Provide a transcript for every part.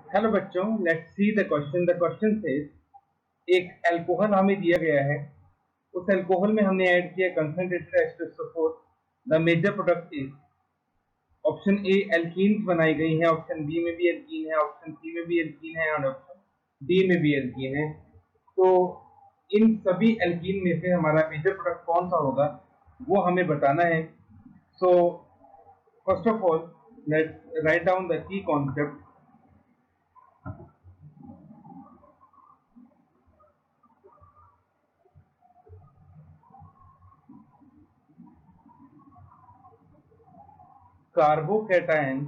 Hello बच्चों, let's see the question. The question says एक alcohol हमें दिया गया है। उस अल्कोहल में हमने ऐड किया concentrated H2SO4। The major product is option A alkenes बनाई गई है, ऑप्शन बी में भी एल्कीन है, ऑप्शन सी में भी एल्कीन है और ऑप्शन डी में भी एल्कीन है। तो इन सभी एल्कीन में से हमारा मेजर प्रोडक्ट कौन सा होगा वो हमें बताना है। So first of all let's write down the key concept. Carbocation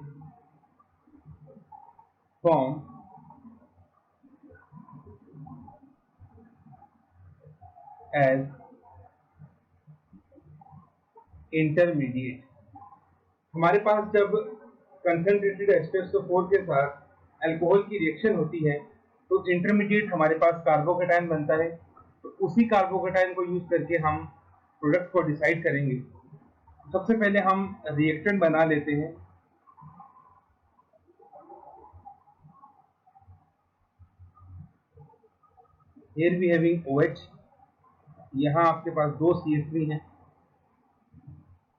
form as intermediate। हमारे पास जब कंसंट्रेटेड H2SO4 के साथ अल्कोहल की रिएक्शन होती है तो इंटरमीडिएट हमारे पास कार्बोकैटायन बनता है। तो उसी कार्बोकैटायन को यूज करके हम प्रोडक्ट को डिसाइड करेंगे। सबसे पहले हम रिएक्टेंट बना लेते हैं। Here we having OH, यहाँ आपके पास दो CH3 हैं।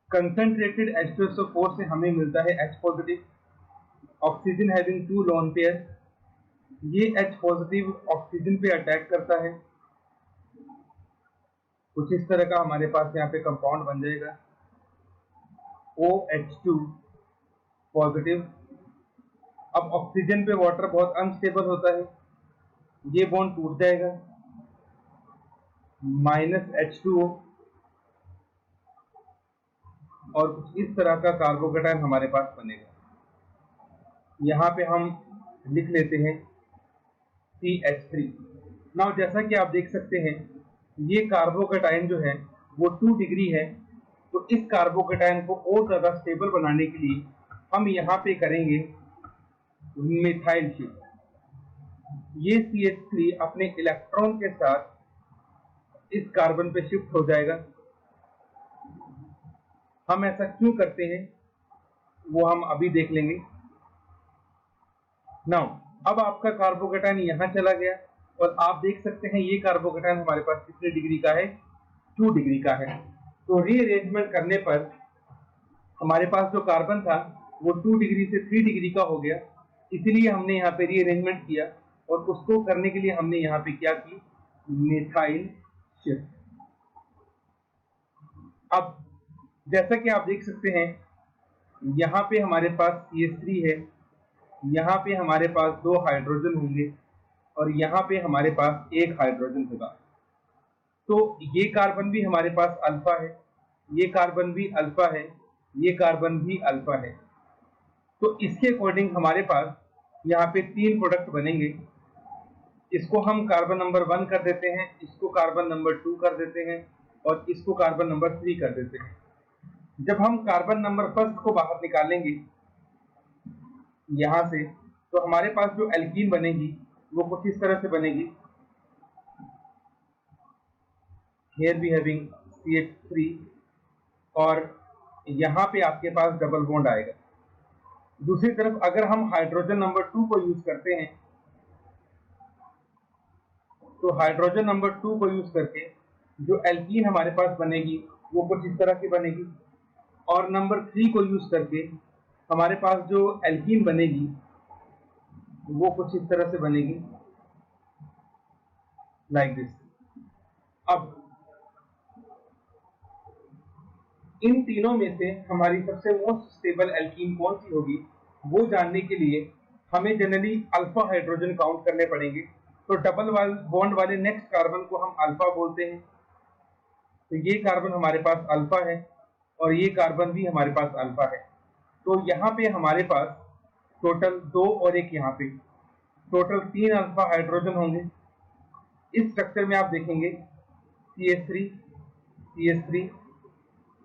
कंसंट्रेटेड H2SO4 से हमें मिलता है H positive, oxygen having 2 lone pair. ये H पॉजिटिव ऑक्सीजन पे अटैक करता है। कुछ इस तरह का हमारे पास यहाँ पे कंपाउंड बन जाएगा OH2 पॉजिटिव। अब ऑक्सीजन पे वाटर बहुत अनस्टेबल होता है, ये बॉन्ड टूट जाएगा, -H2O और कुछ इस तरह का कार्बोकैटायन हमारे पास बनेगा। यहाँ पे हम लिख लेते हैं CH3। नाउ जैसा कि आप देख सकते हैं ये कार्बोकैटायन जो है वो 2 डिग्री है। तो इस कार्बोकैटायन को और ज्यादा स्टेबल बनाने के लिए हम यहाँ पे करेंगे मिथाइल शिफ्ट। ये CH3 अपने इलेक्ट्रॉन के साथ इस कार्बन पे शिफ्ट हो जाएगा। हम ऐसा क्यों करते हैं वो हम अभी देख लेंगे। नाउ अब आपका कार्बोकैटायन यहाँ चला गया और आप देख सकते हैं ये कार्बोकैटायन हमारे पास कितने डिग्री का है, 2 डिग्री का है। तो रीअरेंजमेंट करने पर हमारे पास जो कार्बन था वो 2 डिग्री से 3 डिग्री का हो गया, इसलिए हमने यहाँ पे रीअरेंजमेंट किया और उसको करने के लिए हमने यहाँ पे क्या की, मिथाइल शिफ्ट। अब जैसा कि आप देख सकते हैं यहाँ पे हमारे पास CH3 है, यहाँ पे हमारे पास 2 हाइड्रोजन होंगे और यहाँ पे हमारे पास 1 हाइड्रोजन होगा। तो ये कार्बन भी हमारे पास अल्फा है, ये कार्बन भी अल्फा है, ये कार्बन भी अल्फा है। तो इसके अकॉर्डिंग हमारे पास यहाँ पे 3 प्रोडक्ट बनेंगे। इसको हम कार्बन नंबर 1 कर देते हैं, इसको कार्बन नंबर 2 कर देते हैं और इसको कार्बन नंबर 3 कर देते हैं। जब हम कार्बन नंबर फर्स्ट को बाहर निकालेंगे यहाँ से तो हमारे पास जो एल्कीन बनेगी वो कुछ इस तरह से बनेगी। Here we having CH3 और यहाँ पे आपके पास डबल बॉन्ड आएगा। दूसरी तरफ अगर हम हाइड्रोजन नंबर 2 को यूज करते हैं तो हाइड्रोजन नंबर 2 को यूज करके जो एल्कीन हमारे पास बनेगी वो कुछ इस तरह की बनेगी और नंबर 3 को यूज करके हमारे पास जो एल्कीन बनेगी वो कुछ इस तरह से बनेगी, लाइक दिस। अब इन तीनों में से हमारी सबसे मोस्ट स्टेबल एल्कीन कौन सी होगी वो जानने के लिए हमें जनरली अल्फा हाइड्रोजन काउंट करने पड़ेंगे। तो डबल बॉन्ड वाले नेक्स्ट कार्बन को हम अल्फा बोलते हैं। तो ये कार्बन हमारे पास अल्फा है और ये कार्बन भी हमारे पास अल्फा है। तो यहाँ पे हमारे पास टोटल 2 और 1 यहाँ पे टोटल 3 अल्फा हाइड्रोजन होंगे। इस स्ट्रक्चर में आप देखेंगे CH3, CH3,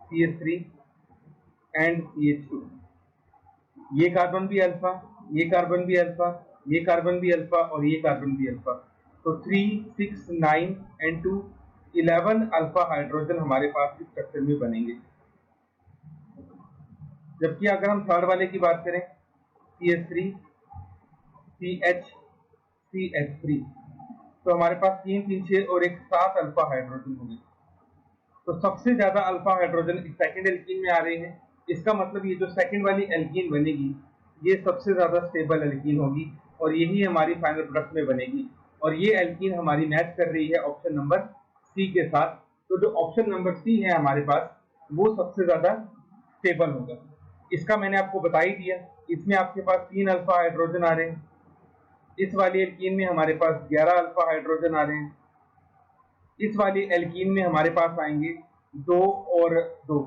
CH3 and CH2। ये कार्बन भी अल्फा, ये कार्बन भी अल्फा, ये कार्बन भी अल्फा और ये कार्बन भी अल्फा। तो 3, 6, 9 एंड 2 11 अल्फा हाइड्रोजन हमारे पास इस स्ट्रक्चर में बनेंगे। जबकि अगर हम थर्ड वाले की बात करें CH3, CH3। तो हमारे पास 3 3 6 और एक 7 अल्फा हाइड्रोजन होंगे। तो सबसे ज्यादा अल्फा हाइड्रोजन सेकंड एल्कीन में आ रहे हैं। इसका मतलब ये जो सेकंड वाली एल्कीन बनेगी ये सबसे ज्यादा स्टेबल एल्कीन होगी और यही हमारी फाइनल प्रोडक्ट में बनेगी। और ये एल्कीन हमारी मैच कर रही है ऑप्शन नंबर सी के साथ। तो जो ऑप्शन नंबर सी है हमारे पास वो सबसे ज्यादा स्टेबल होगा। इसका मैंने आपको बता ही दिया। इसमें आपके पास 3 अल्फा हाइड्रोजन आ रहे हैं। इस वाली एल्कीन में हमारे पास 11 अल्फा हाइड्रोजन आ रहे हैं। इस वाली एल्कीन में हमारे पास आएंगे 2 और 2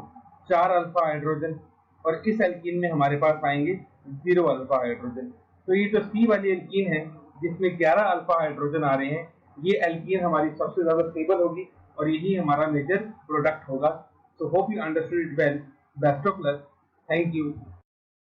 4 अल्फा हाइड्रोजन और इस एल्कीन में हमारे पास आएंगे 0 अल्फा हाइड्रोजन। तो ये जो सी वाली एल्कीन है जिसमें 11 अल्फा हाइड्रोजन आ रहे हैं ये एल्कीन हमारी सबसे ज्यादा स्टेबल होगी और यही हमारा मेजर प्रोडक्ट होगा। So hope you understood it well. Best of luck. Thank you.